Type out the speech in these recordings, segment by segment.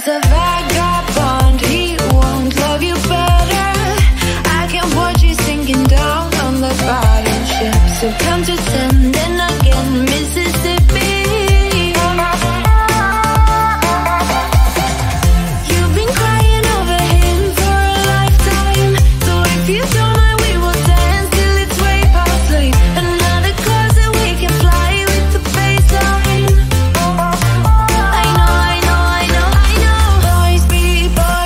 He's a vagabond, he won't love you better. I can watch you sinking down on the battleship. So count to 10, then again, Mississippi. You've been crying over him for a lifetime. So if you don't mind, we will dance till it's way past late. Another cause that we can fly with the baseline. I know, I know, I know, I know. Boys be boys.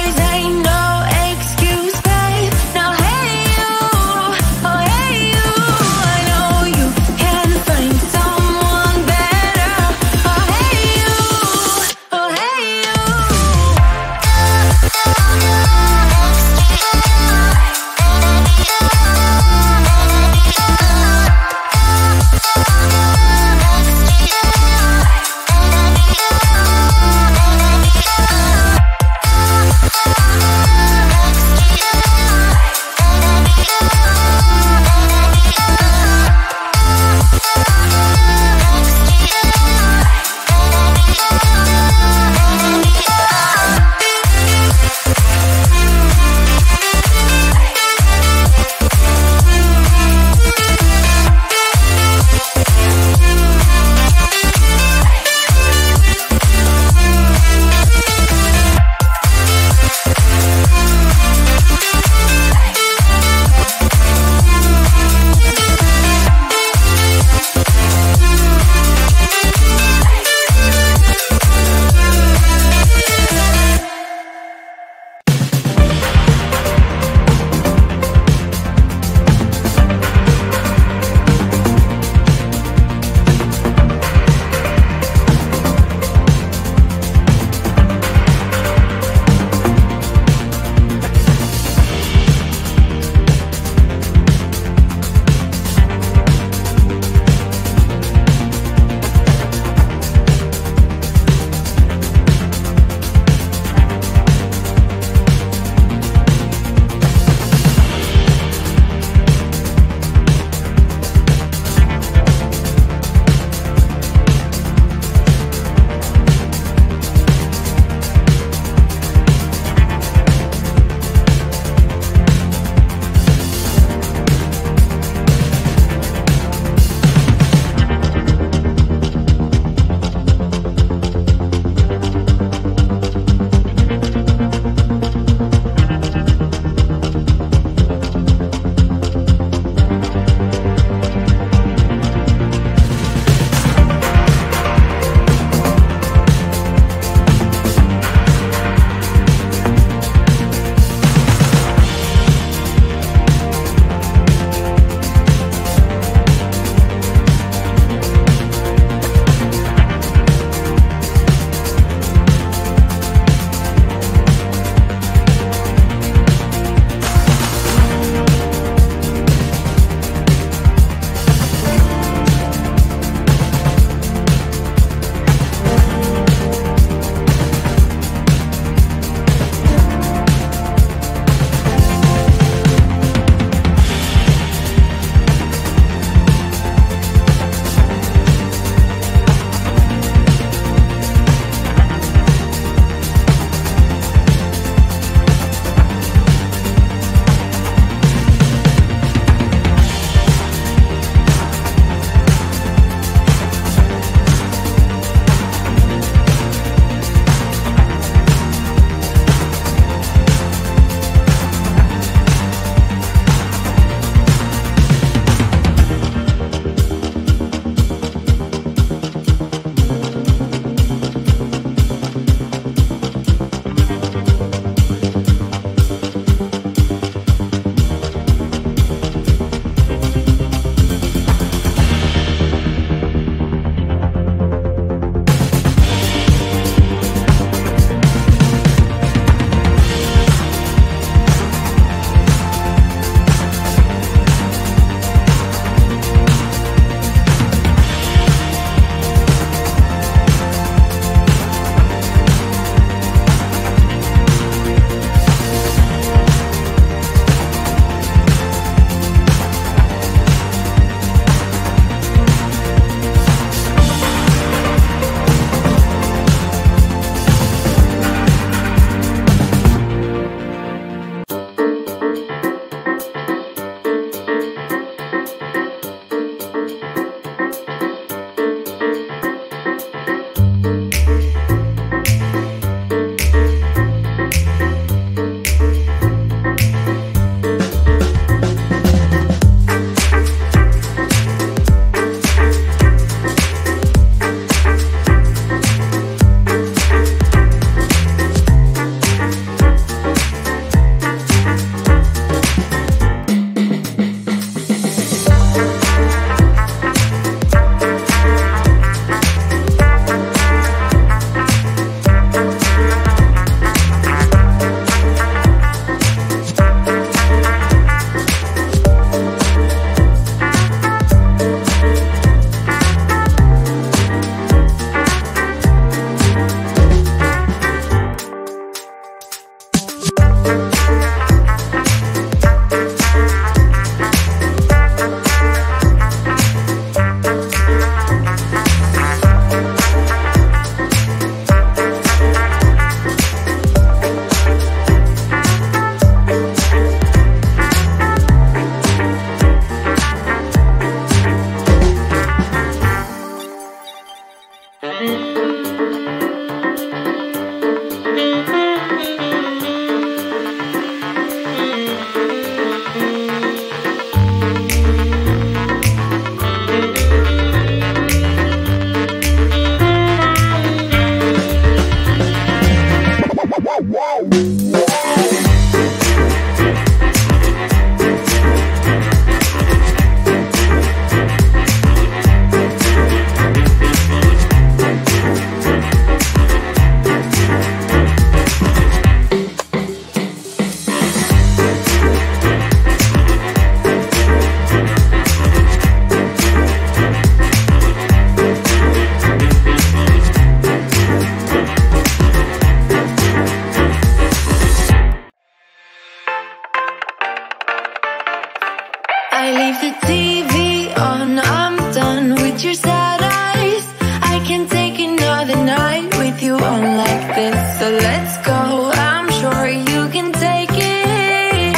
let's go. I'm sure you can take it.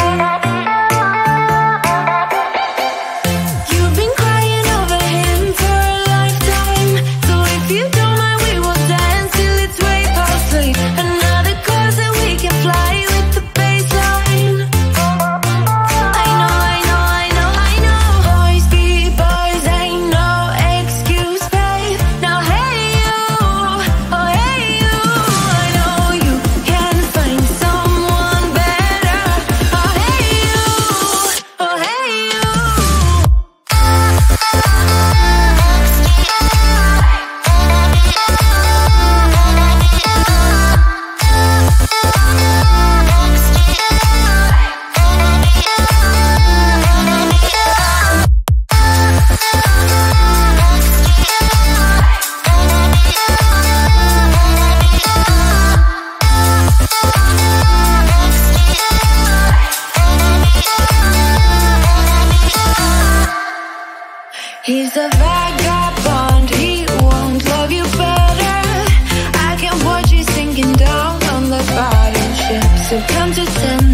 You've been crying over him for a lifetime, so if you don't mind, we will dance till it's way past late. Another cause that we can fly with the baseline. I know, I know, I know, I know. Boys be boys, ain't no excuse, babe. Now hey you, oh hey you, I know you can find someone better. Oh hey you, oh hey you. He's a vagabond, he won't love you better. I can watch you sinking down on the bottom ship. So count to 10